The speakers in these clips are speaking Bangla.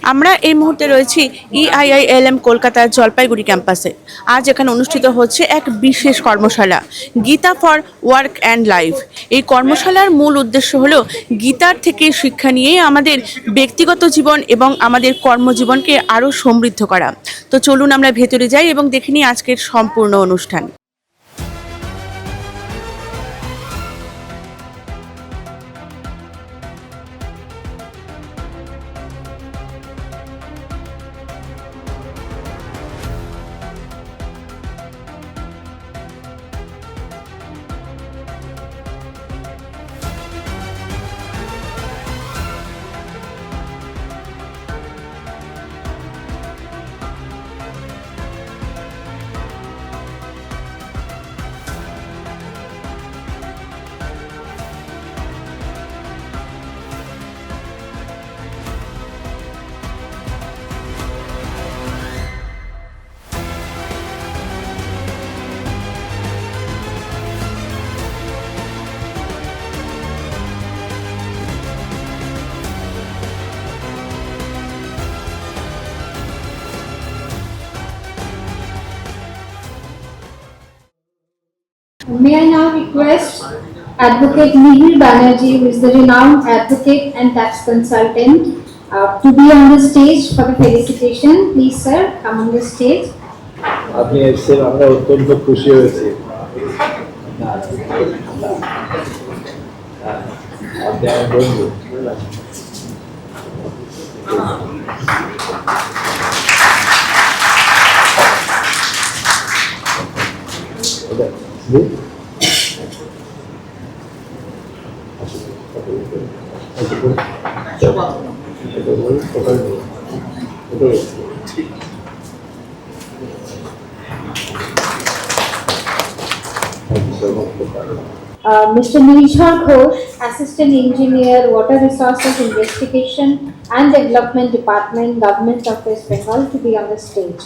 আমরা এই মুহূর্তে রয়েছি EIILM কলকাতার জলপাইগুড়ি ক্যাম্পাসে। আজ এখানে অনুষ্ঠিত হচ্ছে এক বিশেষ কর্মশালা, Gita for work and life. এই কর্মশালার মূল উদ্দেশ্য হলো গীতার থেকে শিক্ষা নিয়ে আমাদের ব্যক্তিগত জীবন এবং আমাদের কর্মজীবনকে আরও সমৃদ্ধ করা। তো চলুন আমরা ভেতরে যাই এবং দেখে নিই আজকের সম্পূর্ণ অনুষ্ঠান। May I now request Advocate Mihir Banerjee, who is the renowned advocate and tax consultant, to be on the stage for the felicitation. Please, sir, come on the stage. আপনি এসেছেন, আমরা অত্যন্ত খুশি হয়েছি। আপনি আমার বন্ধু। Mr. Nilshar Ghosh, Assistant Engineer, Water Resources Investigation and Development Department, Government of West Bengal, to be on the stage.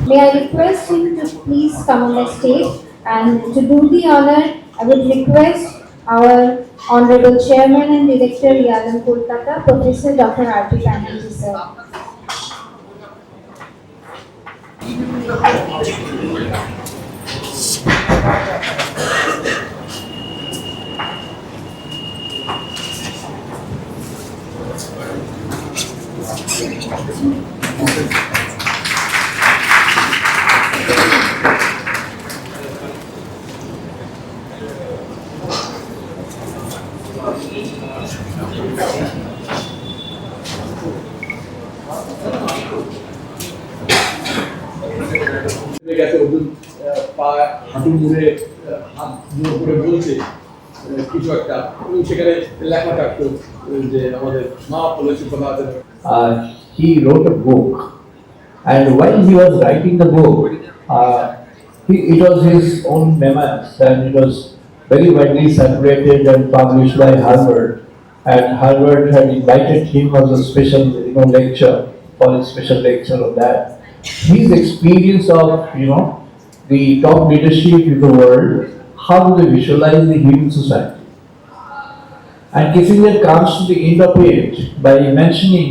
May I request him to please come on the stage, and to do the honor, I would request our Honorable Chairman and Director, EILM Kolkata, Professor Dr. R.T. Banerjee, sir. হাঁটু মুড়ে হাত জোর করে বলছে কিছু একটা, এবং সেখানে লেখা থাকতো যে আমাদের মা বলেছে কথা আছে। He wrote a book, and while he was writing the book, it was his own memoirs, and it was very widely circulated and published by Harvard. And Harvard had invited him as a special, lecture, for a special lecture on that. His experience of, the top leadership in the world, how do they visualize the human society? And Kissinger comes to the end of it by mentioning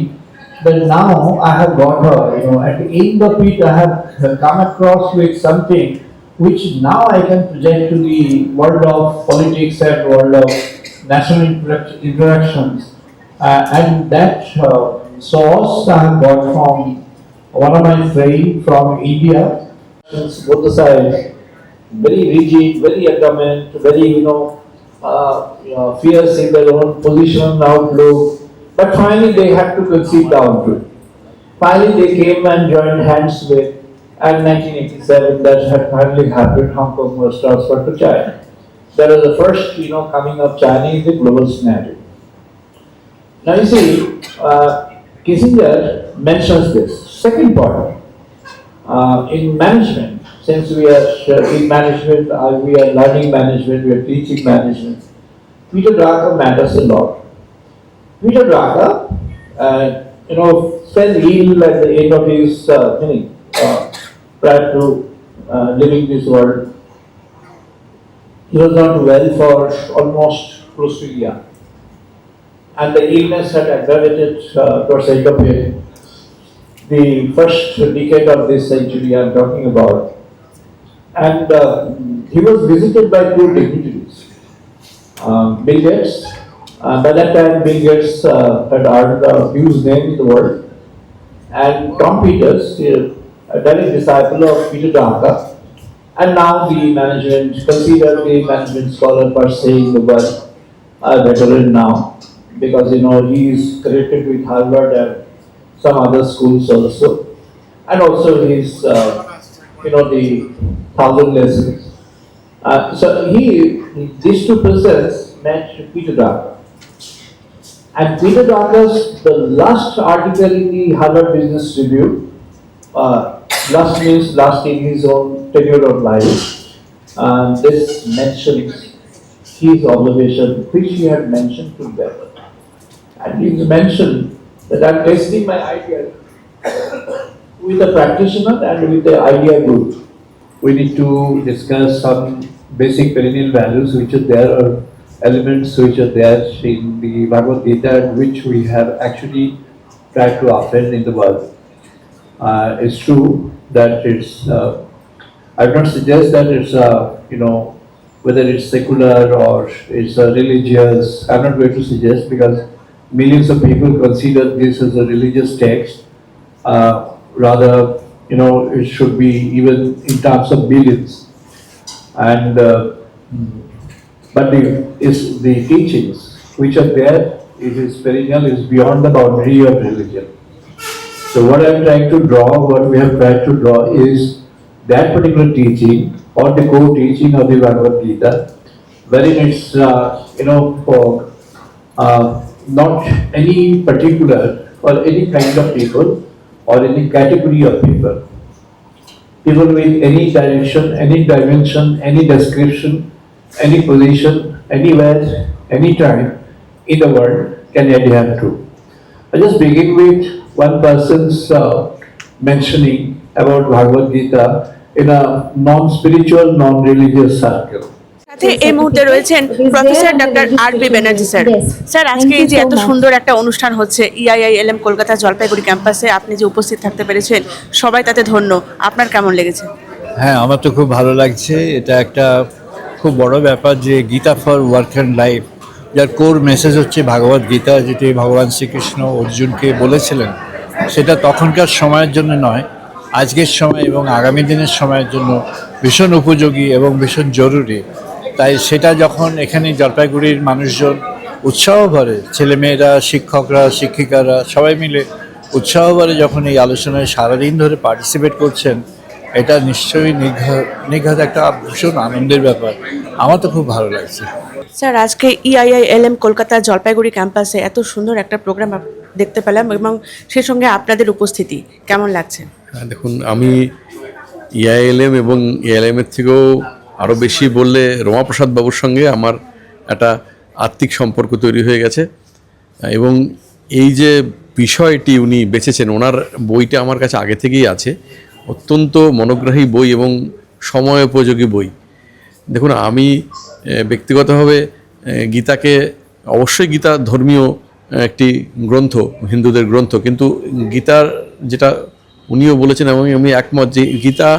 that now I have got her, at the end of it I have come across with something which now I can project to the world of politics and world of national interactions. And that source I have got from one of my friends from India. Both the sides, very rigid, very adamant, very, fierce in their own position, outlook. But finally they had to concede down to it. Finally they came and joined hands with, and 1987 that had finally happened, Hong Kong was transferred to China. That was the first, coming of China in the global scenario. Now you see, Kissinger mentions this. Second point, in management, since we are in management, we are learning management, we are teaching management, Peter Drucker matters a lot. Peter Drucker, fell ill at the end of his prior to leaving this world. He was not well for almost close to a year, and the illness had aggravated towards the end of it. The first decade of this century I am talking about, and he was visited by two dignitaries. Bill Gates. By that time, Bill Gates had earned a huge name in the world, and Tom Peters, a direct disciple of Peter Drucker, and now the management, considered the management scholar per se in the world, a veteran now, because he is connected with Harvard and some other schools also, and also his the 1,000 lessons. So these two persons met Peter Drucker. And Peter Drucker's the last article in the Harvard Business Review, last means last in his own tenure of life, this mentions his observation, which he had mentioned to Weber. And he mentioned that I'm testing my idea with a practitioner and with the idea group. We need to discuss some basic perennial values which are there, or elements which are there in the Bhagavad Gita, and which we have actually tried to upend in the world. It's true that it's, I would not suggest that it's, whether it's secular or it's religious, I'm not going to suggest, because millions of people consider this as a religious text. Rather, it should be even in terms of billions. And but the teachings which are there, it is perennial, is beyond the boundary of religion. So what I am trying to draw, what we have tried to draw is that particular teaching or the core teaching of the Bhagavad Gita, wherein it's for not any particular or any kind of people or any category of people. People with any direction, any dimension, any description, any position, anywhere, anytime in the world can adhere to. I just begin with one person's mentioning about Bhagavad Gita in a non-spiritual, non-religious circle. সাথে এই মুহূর্তে রয়েছেন professor doctor R B. Banerjee sir. Sir, আজকে এই যে এত সুন্দর একটা অনুষ্ঠান হচ্ছে EIILM কলকাতা জলপাইগুড়ি ক্যাম্পাসে, আপনি যে উপস্থিত থাকতে পেরেছেন, সবাই তাতে ধন্য। আপনার কেমন লেগেছে? হ্যাঁ, আমার তো খুব ভালো লাগছে। এটা একটা খুব বড় ব্যাপার যে Gita for work and life, যার কোর মেসেজ হচ্ছে ভাগবত গীতা, যেটি ভগবান শ্রীকৃষ্ণ অর্জুনকে বলেছিলেন, সেটা তখনকার সময়ের জন্য নয়, আজকের সময় এবং আগামী দিনের সময়ের জন্য ভীষণ উপযোগী এবং ভীষণ জরুরি। তাই সেটা যখন এখানে জলপাইগুড়ির মানুষজন উৎসাহ ভরে, ছেলেমেয়েরা, শিক্ষকরা, শিক্ষিকারা সবাই মিলে উৎসাহ ভরে যখন এই আলোচনায় সারাদিন ধরে পার্টিসিপেট করছেন, এটা নিশ্চয়ই নিঘাত একটা ভীষণ আনন্দের ব্যাপার। আমার তো খুব ভালো লাগছে। স্যার, আজকে EIILM কলকাতা জলপাইগুড়ি ক্যাম্পাসে এত সুন্দর একটা প্রোগ্রাম দেখতে পেলাম, এবং সেই সঙ্গে আপনাদের উপস্থিতি কেমন লাগছে? হ্যাঁ, দেখুন, আমি EIILM এবং EILM এর থেকেও আরও বেশি বললে রমাপ্রসাদ বাবুর সঙ্গে আমার একটা আত্মিক সম্পর্ক তৈরি হয়ে গেছে, এবং এই যে বিষয়টি উনি বেছেছেন, ওনার বইটা আমার কাছে আগে থেকেই আছে। অত্যন্ত মনোগ্রাহী বই এবং সময় উপযোগী বই। দেখুন, আমি ব্যক্তিগতভাবে গীতাকে, অবশ্যই গীতা ধর্মীয় একটি গ্রন্থ, হিন্দুদের গ্রন্থ, কিন্তু গীতার যেটা উনিও বলেছেন এবং আমি একমত যে গীতা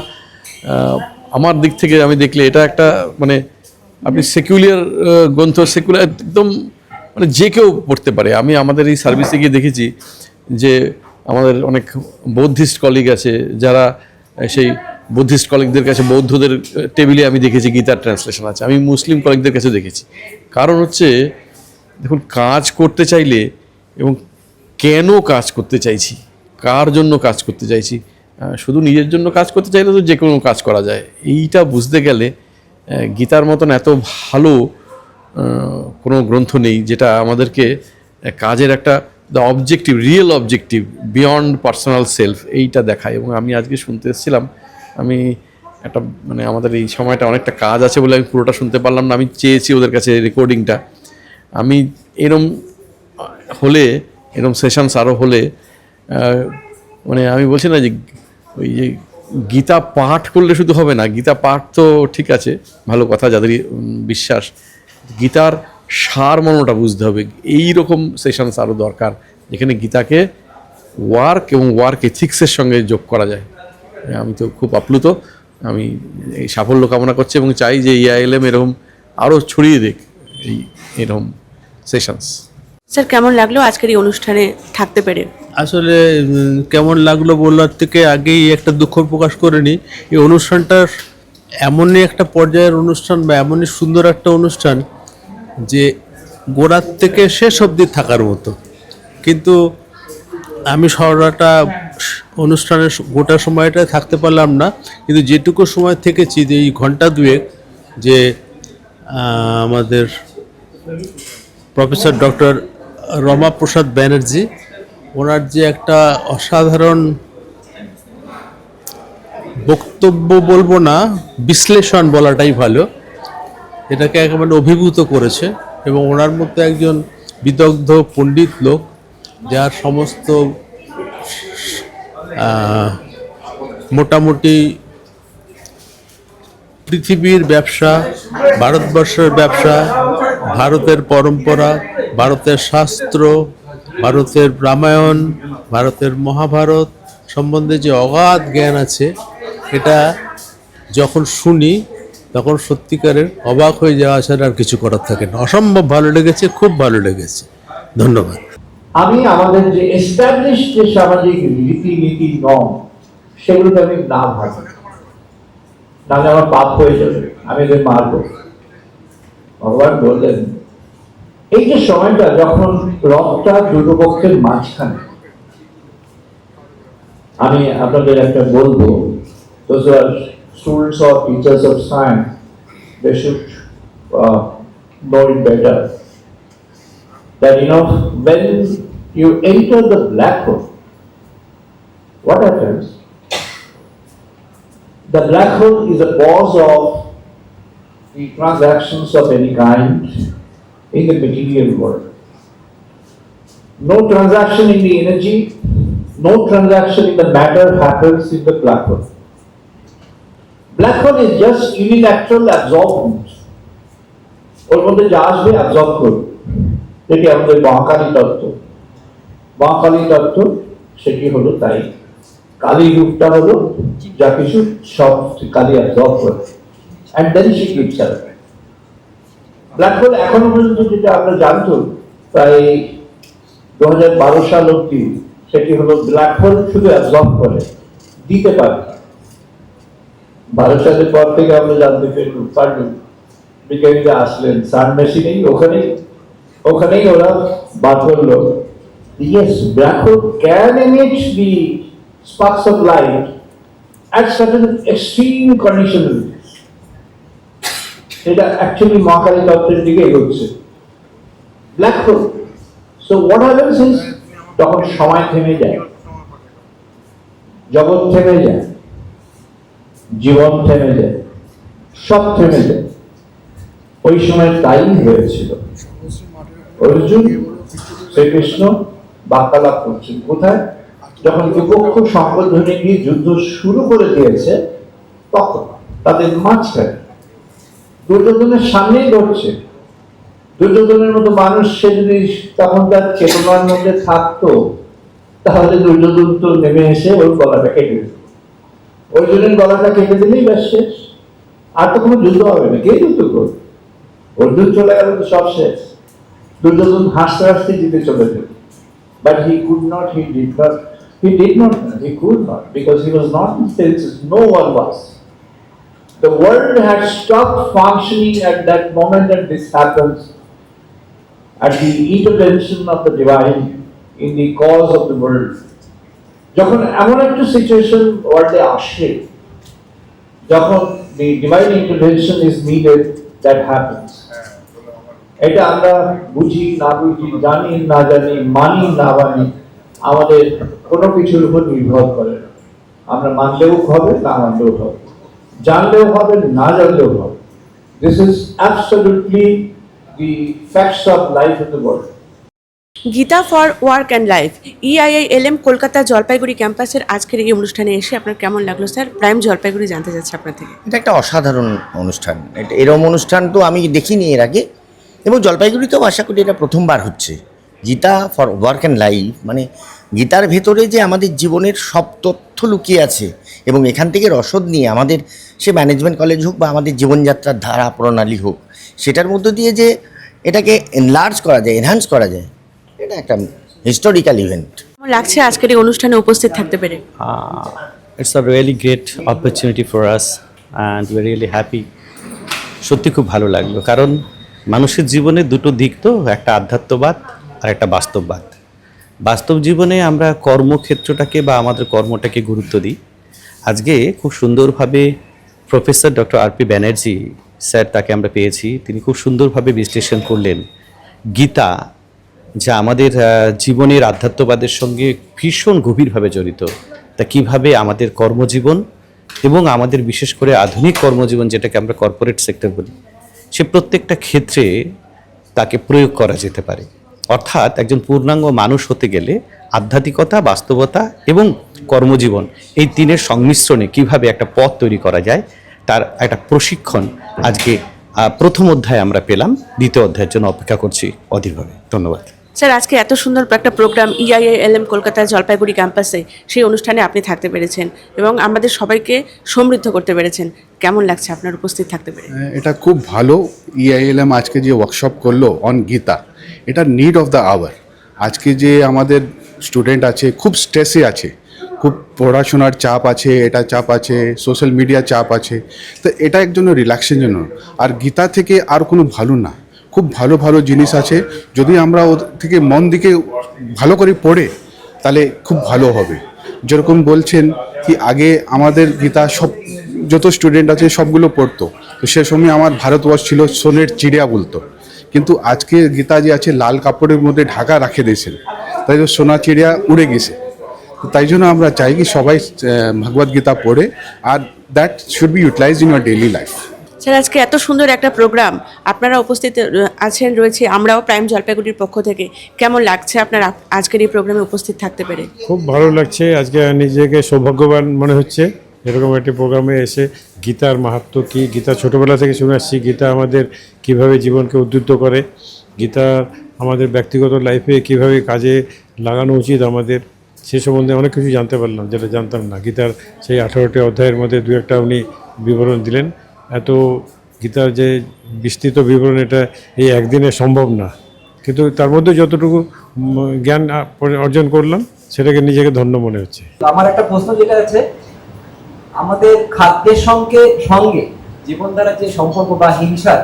আমার দিক থেকে আমি দেখলে এটা একটা আপনি সেকুলার গ্রন্থ, সেকুলার একদম যে কেউ পড়তে পারে। আমি আমাদের এই সার্ভিসে গিয়ে দেখেছি যে আমাদের অনেক বৌদ্ধিস্ট কলিগ আছে, যারা সেই বুদ্ধিস্ট কলিগদের কাছে, বৌদ্ধদের টেবিলে আমি দেখেছি গীতার ট্রান্সলেশন আছে। আমি মুসলিম কলিগদের কাছেও দেখেছি। কারণ হচ্ছে, দেখুন, কাজ করতে চাইলে এবং কেন কাজ করতে চাইছি, কার জন্য কাজ করতে চাইছি, শুধু নিজের জন্য কাজ করতে চাইলে তো যে কোনো কাজ করা যায়। এইটা বুঝতে গেলে গীতার মতন এত ভালো কোনো গ্রন্থ নেই, যেটা আমাদেরকে কাজের একটা the objective, real objective beyond personal self, এইটা দেখায়। এবং আমি আজকে শুনতে এসেছিলাম, আমি একটা আমাদের এই সময়টা অনেকটা কাজ আছে বলে আমি পুরোটা শুনতে পারলাম না। আমি চেয়েছি ওদের কাছে রেকর্ডিংটা। আমি এরম হলে, এরকম সেশনস আরও হলে, মানে আমি বলছি না যে ওই যে গীতা পাঠ করলে শুধু হবে না, গীতা পাঠ তো ঠিক আছে, ভালো কথা, যাদের বিশ্বাস, গীতার সারমর্মটা বুঝতে হবে। এই রকম সেশনস আরও দরকার, যেখানে গীতাকে ওয়ার্ক এবং ওয়ার্ক এথিক্সের সঙ্গে যোগ করা যায়। আমি তো খুব আপ্লুত, আমি এই সাফল্য কামনা করছি এবং চাই যে EILM এরকম আরও ছড়িয়ে দিক এরকম সেশনস। স্যার, কেমন লাগলো আজকের এই অনুষ্ঠানে থাকতে পেরে? আসলে কেমন লাগলো বলার থেকে আগেই একটা দুঃখ প্রকাশ করে নিই। এই অনুষ্ঠানটা এমনই একটা পর্যায়ের অনুষ্ঠান বা এমনই সুন্দর একটা অনুষ্ঠান যে গোড়ার থেকে শেষ অবধি থাকার মতো, কিন্তু আমি সারাটা অনুষ্ঠানের গোটা সময়টা থাকতে পারলাম না, কিন্তু যেটুকু সময় থেকেছি, যে এই ঘন্টা দুয়েক, যে আমাদের প্রফেসর ডক্টর রমাপ্রসাদ ব্যানার্জি, ওনার যে একটা অসাধারণ বক্তব্য বলবো না, বিশ্লেষণ বলাটাই ভালো, এটাকে একেবারে অভিভূত করেছে। এবং ওনার মধ্যে একজন বিদগ্ধ পণ্ডিত লোক, যার সমস্ত মোটামুটি পৃথিবীর ব্যবসা, ভারতবর্ষের ব্যবসা, ভারতের পরম্পরা, ভারতের শাস্ত্র, ভারতের রামায়ণ, ভারতের মহাভারত সম্বন্ধে যে অগাধ জ্ঞান আছে, এটা যখন শুনি তখন সত্যিকারের অবাক হয়ে যাওয়া ছাড়া আর কিছু করার থাকে না। অসম্ভব ভালো লেগেছে, খুব ভালো লেগেছে। ধন্যবাদ। আমি আমাদের যে এস্টাবলিশ যে সামাজিক রীতিনীতি নর্ম, সেগুলোকে আমি না ভাবি, নাহলে আমার পাপ হয়ে যাবে, আমি এদের মারবো। ভগবান বললেন, এই যে সময়টা যখন রথটা দুটো পক্ষের মাঝখানে, আমি আপনাদের একটা বলবো, those who are students or teachers of science, they should know it better, that when you enter the black hole, what happens? The black hole is a cause of the transactions of any kind in the material world. No transaction in the energy, no transaction in the matter happens in the black hole. Black hole is just unilateral absorbment. ওর মধ্যে যা আসবে অ্যাবজর্ব করবে, যেটি আমাদের মহাকালী তত্ত্ব। মহাকালী তত্ত্ব সেটি হলো তাই, কালী রূপটা হলো যা কিছু সব কালী অ্যাবজর্ব করে, and then she keeps her. Black hole এখনো পর্যন্ত যেটা আমরা জানতো প্রায় 2012 সাল অব্দি, সেটি হলো ব্ল্যাক হোল শুধু অ্যাবজর্ব করে, দিতে পারে। 12 সালের পর থেকে আমরা জানতে পারলাম, বিজ্ঞানীরা আসলেন সান মেশিনেই, ওখানেই ওরা বার করলো, yes, black hole can emit the sparks of light at certain extreme conditions. এটা অ্যাকচুয়ালি মহাকালী তত্ত্বের দিকে এগোচ্ছে black hole. So what happens is, তখন সময় থেমে যায়, জগৎ থেমে যায়, জীবন থেমে যায়, সব থেমে যায়। ওই সময় তাই হয়েছিল। অর্জুন শ্রীকৃষ্ণ বার্তালাপ করছেন কোথায়? যখন বিপক্ষ সংকল্পধ্বনি দিয়ে যুদ্ধ শুরু করে দিয়েছে, তখন তাদের মাঝখানে দুর্যোধনের সামনেই ঘটছে। দুর্যোধনের মতো মানুষ সে যদি তখন তার চেতনার মধ্যে থাকতো, তাহলে দুর্যোধন তো নেমে এসে ওর গলাটা কেটে দিত। অর্জুনের গলাটা কেটে দিলেই ব্যাস শেষ, আর তো কোনো যুদ্ধ হবে না। কে যুদ্ধ করবে? অর্জুন চলে গেল তো সব শেষ। দুর্যোধন হাসতে হাসতে জিতে চলে যেত, but he could not, he did not, he could not, because he was not in senses, no one was. The world had stopped functioning at that moment, and this happens at the intervention of the divine in the cause of the world. যখন এমন একটা সিচুয়েশন ওয়ার্ল্ডে আসে, যখন the divine intervention is needed, that happens. এটা আমরা বুঝি না বুঝি, জানি না জানি, মানি না মানি, আমাদের কোনো কিছুর উপর নির্ভর করে না। আমরা মানলেও হবে, না মানলেও হবে, জানলেও হবে, না জানলেও হবে। This is absolutely the facts of life in the world. Gita for work and life EIILM Kolkata Jalpaiguri ক্যাম্পাসের আজকের এই অনুষ্ঠানে এসে আপনার কেমন লাগলো স্যার? প্রাইম জলপাইগুড়ি জানতে চাচ্ছি আপনার থেকে। এটা একটা অসাধারণ অনুষ্ঠান। এরকম অনুষ্ঠান তো আমি দেখিনি এর আগে, এবং জলপাইগুড়িতেও আশা করি এটা প্রথমবার হচ্ছে। Gita for work and life মানে গীতার ভেতরে যে আমাদের জীবনের সব তথ্য লুকিয়ে আছে, এবং এখান থেকে রসদ নিয়ে আমাদের সে ম্যানেজমেন্ট কলেজ হোক বা আমাদের জীবনযাত্রার ধারা প্রণালী হোক, সেটার মধ্য দিয়ে যে এটাকে এনলার্জ করা যায়, এনহ্যান্স করা যায়, এটা একটা হিস্টোরিক্যাল ইভেন্ট। কেমন লাগছে আজকের এই অনুষ্ঠানে উপস্থিত থাকতে পেরে? It's a really great opportunity for us and we're really happy. সত্যি খুব ভালো লাগলো, কারণ মানুষের জীবনে দুটো দিক, তো একটা আধ্যাত্মবাদ আর একটা বাস্তববাদ। বাস্তব জীবনে আমরা কর্মক্ষেত্রটাকে বা আমাদের কর্মটাকে গুরুত্ব দিই। আজকে খুব সুন্দরভাবে professor doctor RP Banerjee sir, তাকে আমরা পেয়েছি, তিনি খুব সুন্দরভাবে বিশ্লেষণ করলেন গীতা, যা আমাদের জীবনের আধ্যাত্মবাদের সঙ্গে ভীষণ গভীরভাবে জড়িত। তা কীভাবে আমাদের কর্মজীবন এবং আমাদের বিশেষ করে আধুনিক কর্মজীবন, যেটাকে আমরা কর্পোরেট সেক্টর বলি, সে প্রত্যেকটা ক্ষেত্রে তাকে প্রয়োগ করা যেতে পারে। অর্থাৎ একজন পূর্ণাঙ্গ মানুষ হতে গেলে আধ্যাত্মিকতা, বাস্তবতা এবং কর্মজীবন, এই তিনের সংমিশ্রণে কিভাবে একটা পথ তৈরি করা যায়, তার একটা প্রশিক্ষণ আজকে প্রথম অধ্যায়ে আমরা পেলাম। দ্বিতীয় অধ্যায়ের জন্য অপেক্ষা করছি অধীরভাবে। ধন্যবাদ স্যার, আজকে এত সুন্দর একটা প্রোগ্রাম EIILM কলকাতা জলপাইগুড়ি ক্যাম্পাসে, সেই অনুষ্ঠানে আপনি থাকতে পেরেছেন এবং আমাদের সবাইকে সমৃদ্ধ করতে পেরেছেন। কেমন লাগছে আপনার উপস্থিত থাকতে পেরে? এটা খুব ভালো। EILM আজকে যে ওয়ার্কশপ করলো অন গীতা, এটা নিড অফ দ্য আওয়ার। আজকে যে আমাদের স্টুডেন্ট আছে খুব স্ট্রেসে আছে, খুব পড়াশোনার চাপ আছে, এটা চাপ আছে, সোশ্যাল মিডিয়া চাপ আছে, তো এটা একজন রিল্যাক্সের জন্য। আর গীতা থেকে আর কোনো ভালো না, খুব ভালো ভালো জিনিস আছে। যদি আমরা ওর থেকে মন দিকে ভালো করে পড়ে, তাহলে খুব ভালো হবে। যেরকম বলছেন কি আগে আমাদের গীতা সব যত স্টুডেন্ট আছে সবগুলো পড়তো, তো সে সময় আমার ভারতবর্ষ ছিল সোনের চিড়িয়া বলতো, কিন্তু আজকে গীতা যে আছে লাল কাপড়ের মধ্যে ঢাকা রাখে দিয়েছেন, তাই তো সোনা চিড়িয়া উড়ে গেছে। তো তাই জন্য আমরা চাই কি সবাই ভগবদ গীতা পড়ে, আর that should be utilised in your daily life. Sir, আজকে এত সুন্দর একটা প্রোগ্রাম, আপনারা উপস্থিত আছেন, রয়েছে আমরাও প্রাইম জলপাইগুড়ির পক্ষ থেকে। কেমন লাগছে আপনার আজকের এই প্রোগ্রামে উপস্থিত থাকতে পেরে? খুব ভালো লাগছে। আজকে নিজেকে সৌভাগ্যবান মনে হচ্ছে এরকম একটি প্রোগ্রামে এসে। গীতার মাহাত্ম্য কী, গীতা ছোটোবেলা থেকে শুনে আসছি, গীতা আমাদের কীভাবে জীবনকে উদ্বুদ্ধ করে, গীতা আমাদের ব্যক্তিগত লাইফে কীভাবে কাজে লাগানো উচিত আমাদের, সে সম্বন্ধে অনেক কিছু জানতে পারলাম যেটা জানতাম না। গীতার সেই 18টি অধ্যায়ের মধ্যে দু একটা উনি বিবরণ দিলেন। এত গীতার যে বিস্তৃত বিবরণ, এটা এই একদিনে সম্ভব না, কিন্তু তার মধ্যে যতটুকু জ্ঞান অর্জন করলাম, সেটাকে নিজেকে ধন্য মনে হচ্ছে। আমার একটা প্রশ্ন যেটা আছে, আমাদের খাদ্যের সঙ্গে জীবন দ্বারা যে সম্পর্ক বা হিংসার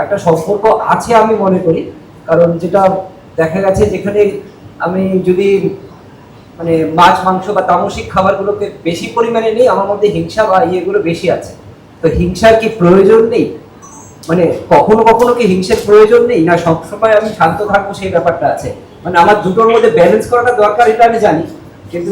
একটা সম্পর্ক আছে আমি মনে করি। কারণ যেটা দেখা গেছে, যেখানে আমি যদি মানে মাছ মাংস বা তামসিক খাবারগুলোকে বেশি পরিমাণে নিই, আমার মধ্যে হিংসা বা ইয়েগুলো বেশি আছে। তো হিংসার কি প্রয়োজন নেই? মানে কখনো কখনো কি হিংসার প্রয়োজন নেই, না সবসময় আমি শান্ত থাকবো সেই ব্যাপারটা আছে? মানে আমার দুটোর মধ্যে ব্যালেন্স করাটা দরকার, এটা আমি জানি, কিন্তু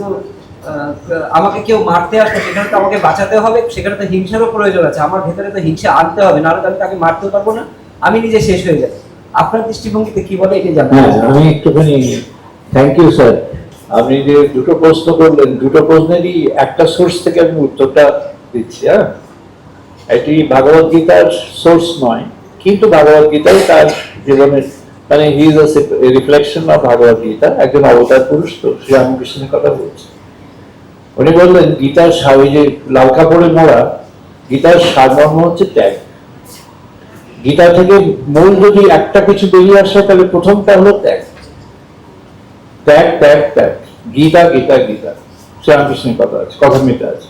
আমাকে কেউ মারতে আসবে, সেখানে তো আমাকে বাঁচাতে হবে, সেখানে তো হিংসারও প্রয়োজন আছে। আমার ভেতরে তো হিংসা আনতে হবে, নাহলে আমি তাকে মারতে পারবো না, আমি নিজে শেষ হয়ে যাবো। আপনার দৃষ্টিভঙ্গিতে কি বলে এটি জানতে? আমি একটুখানি থ্যাংক ইউ স্যার। আপনি যে দুটো প্রশ্ন করলেন, দুটো প্রশ্নেরই একটা সোর্স থেকে আমি উত্তরটা দিচ্ছি। হ্যাঁ, এটি ভগবদ গীতার সোর্স নয়, কিন্তু ভগবদ গীতাই তার জীবনের মানে he is a reflection of Bhagavad Gita. একজন অবতার পুরুষ, তো শ্রীরামকৃষ্ণের কথা বলছে। উনি বললেন গীতার ওই যে লাল কাপড়ে মোড়া, গীতার সারমর্ম হচ্ছে ত্যাগ। গীতা থেকে মূল যদি একটা কিছু বেরিয়ে আসে, তাহলে প্রথমটা হলো ত্যাগ, ত্যাগ ত্যাগ ত্যাগ। গীতা গীতা গীতা, শ্রীরামকৃষ্ণের কথা আছে, কথামিতে আছে।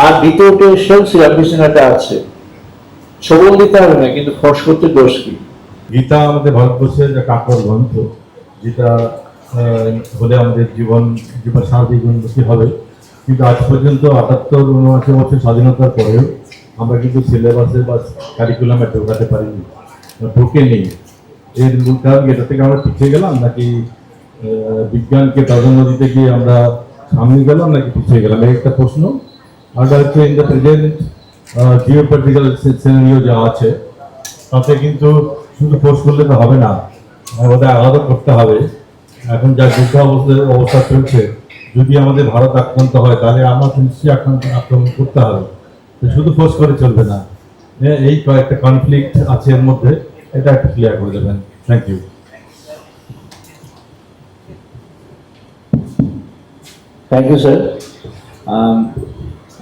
আর দ্বিতীয়টা এসেও শ্রীরামকৃষ্ণের একটা আছে, সবল দিতে হবে না, কিন্তু ফস করতে দোষ কি। গীতা আমাদের ভারতবর্ষের একটা কাপড় গ্রন্থ, যেটা হলে আমাদের জীবন সার্বিক উন্নতি হবে। কিন্তু আজ পর্যন্ত 78-79 বছর স্বাধীনতার পরেও আমরা কিন্তু সিলেবাসে বা কারিকুলামে ঢোকাতে পারিনি, ঢোকে নেই। এর মূল কারণ এটা থেকে আমরা পিছিয়ে গেলাম, নাকি বিজ্ঞানকে প্রাধান্য দিতে গিয়ে আমরা সামনে গেলাম, নাকি পিছিয়ে গেলাম, এই একটা প্রশ্ন। আর হচ্ছে in the present geopolitical scenario যা আছে, তাতে কিন্তু শুধু পোস্ট করলে তো হবে না, আমাদের আলাদা করতে হবে। এখন যা যুদ্ধ অবস্থা চলছে, যদি আমাদের ভারত আক্রান্ত হয় তাহলে আমাদের নিশ্চয়ই আক্রমণ করতে হবে, তো শুধু ফোর্স করে চলবে না। এই কয়েকটা কনফ্লিক্ট আছে এর মধ্যে, এটা একটু ক্লিয়ার করে দেবেন। Thank you. Thank you sir.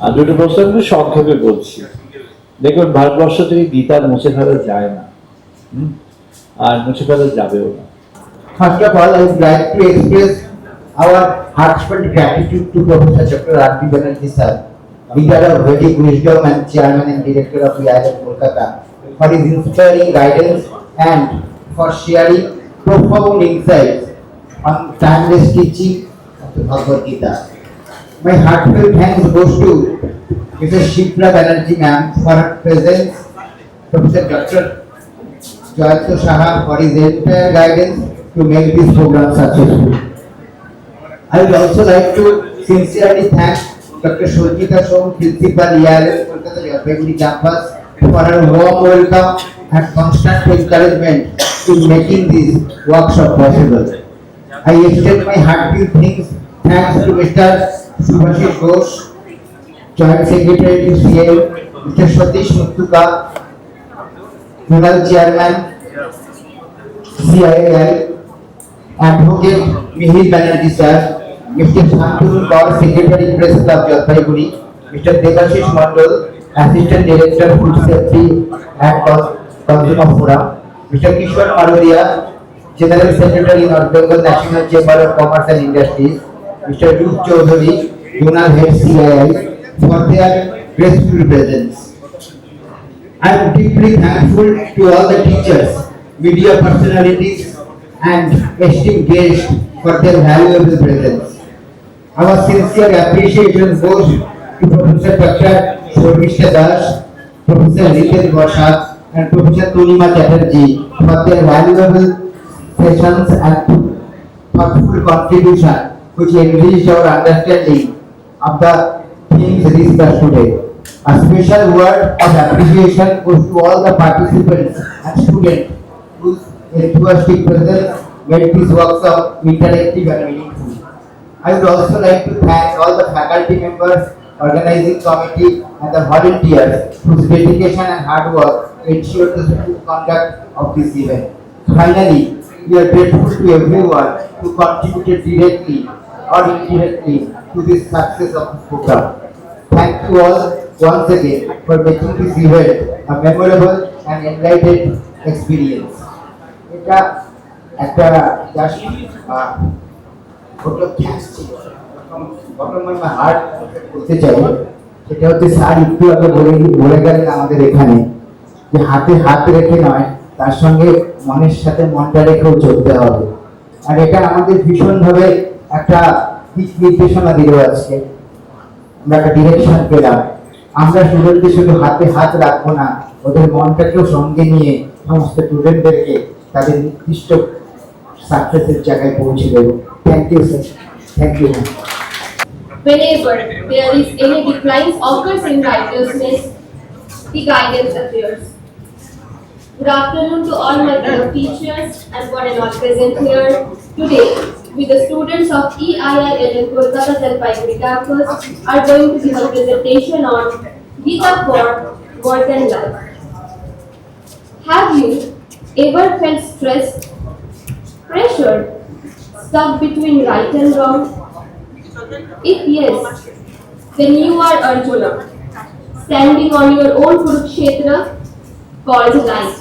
আর দুটো প্রশ্ন আমি সংক্ষেপে বলছি। দেখুন, ভারতবর্ষ থেকে গীতা মুছে ফেলা যায় না, আর মুছে ফেলা যাবেও না। First of all, I would like to express our heartfelt gratitude to Professor Dr. R.P. Banerjee sir, leader of Vedic Wisdom and chairman and director of IIM Kolkata, for his inspiring guidance and for sharing profound insights on timeless teaching of the Bhagavad Gita. My heartfelt thanks goes to Mrs. Shipra Banerjee ma'am for her presence, Professor Dr. Jayanta Saha for his entire guidance to make this program successful. I would also like to sincerely thank Dr. Shojita Som, Principal IIM Kolkata Jalpaiguri Campus, for her warm welcome and constant encouragement in making this workshop possible. I extend my heartfelt thanks to Mr. Subhashish Ghosh, Joint Secretary to CIL, Mr. Satish Muttuka, Zonal Chairman, CII, Advocate Mihir Banerjee sir, Mr. Shantanu Kaur, Secretary Press Club Jalpaiguri, Mr. Devashish Mandal, Assistant Director Food Safety and Consumer Forum, Mr. Kishore Marodia, General Secretary North Bengal National Chamber of Commerce and Industries, Mr. Rup Chaudhary, Zonal Head CII, for their graceful presence. I am deeply thankful to all the teachers, media personalities and esteemed guests for their valuable presence. Our sincere appreciation goes to Professor Dr. Shormishta Das, Professor Riten Vashak and Professor Tunima Chatterjee for their valuable sessions and thoughtful contribution which enriched our understanding of the themes discussed today. A special word of appreciation goes to all the participants and students whose enthusiastic presence made this workshop interactive and meaningful. I would also like to thank all the faculty members, organizing committee and the volunteers whose dedication and hard work ensured the smooth conduct of this event. Finally, we are grateful to everyone who contributed directly or indirectly to this success of the program. Thank you all once again for making this event a memorable and enlightened experience. এটা একটা জাস্ট উপলব্ধি আসছে, বটম অফ মাই হার্ট বলতে চাই। সেটা হচ্ছে স্যার একটু আগে বলে গেলেন আমাদের এখানে যে হাতে হাত রেখে নয়, তার সঙ্গে মনের সাথে মনটা রেখেও চলতে হবে। আর এটা আমাদের ভীষণভাবে একটা দিক নির্দেশনা দিল আজকে, আমরা একটা ডিরেকশন পেলাম। আমরা স্টুডেন্টদের শুধু হাতে হাত রাখবো না, ওদের মনটাকেও সঙ্গে নিয়ে সমস্ত স্টুডেন্টদেরকে তাদের নির্দিষ্ট সাকসেসের জায়গায় পৌঁছে দেব। Thank you sir, thank you ma'am. Whenever there is any decline occurs in righteousness, the guidance appears. Good afternoon to all my fellow teachers and one and all present here today. With the students of EIILM Kolkata Jalpaiguri campus are going to give a presentation on Gita for Work and Life. Have you ever felt stressed, pressured, stuck between right and wrong? If yes, then you are Arjuna, standing on your own Kurukshetra called life.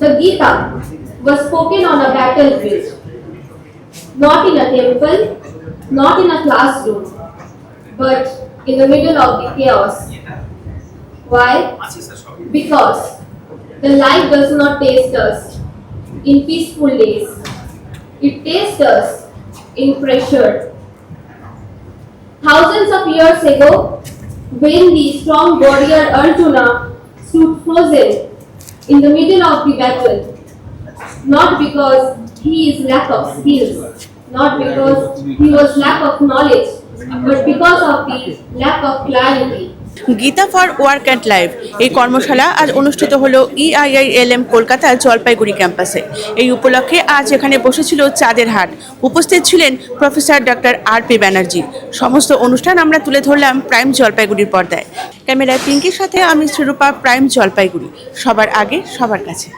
The Gita was spoken on a battlefield, not in a temple, not in a classroom, but in the middle of the chaos. Why? Because the life does not taste us in peaceful days. It tastes us in pressure. Thousands of years ago, when the strong warrior Arjuna stood frozen in the middle of the battle, not because he is lack of skills, not because he was lack of knowledge, but because of the lack of clarity. Gita for work and life এই কর্মশালা আজ অনুষ্ঠিত হলো EIILM কলকাতা জলপাইগুড়ি ক্যাম্পাসে। এই উপলক্ষে আজ এখানে বসেছিল চাঁদের হাট। উপস্থিত ছিলেন প্রফেসর ডক্টর RP ব্যানার্জি। সমস্ত অনুষ্ঠান আমরা তুলে ধরলাম প্রাইম জলপাইগুড়ির পর্দায়। ক্যামেরায় পিঙ্কির সাথে আমি শ্রীরূপা, প্রাইম জলপাইগুড়ি, সবার আগে সবার কাছে।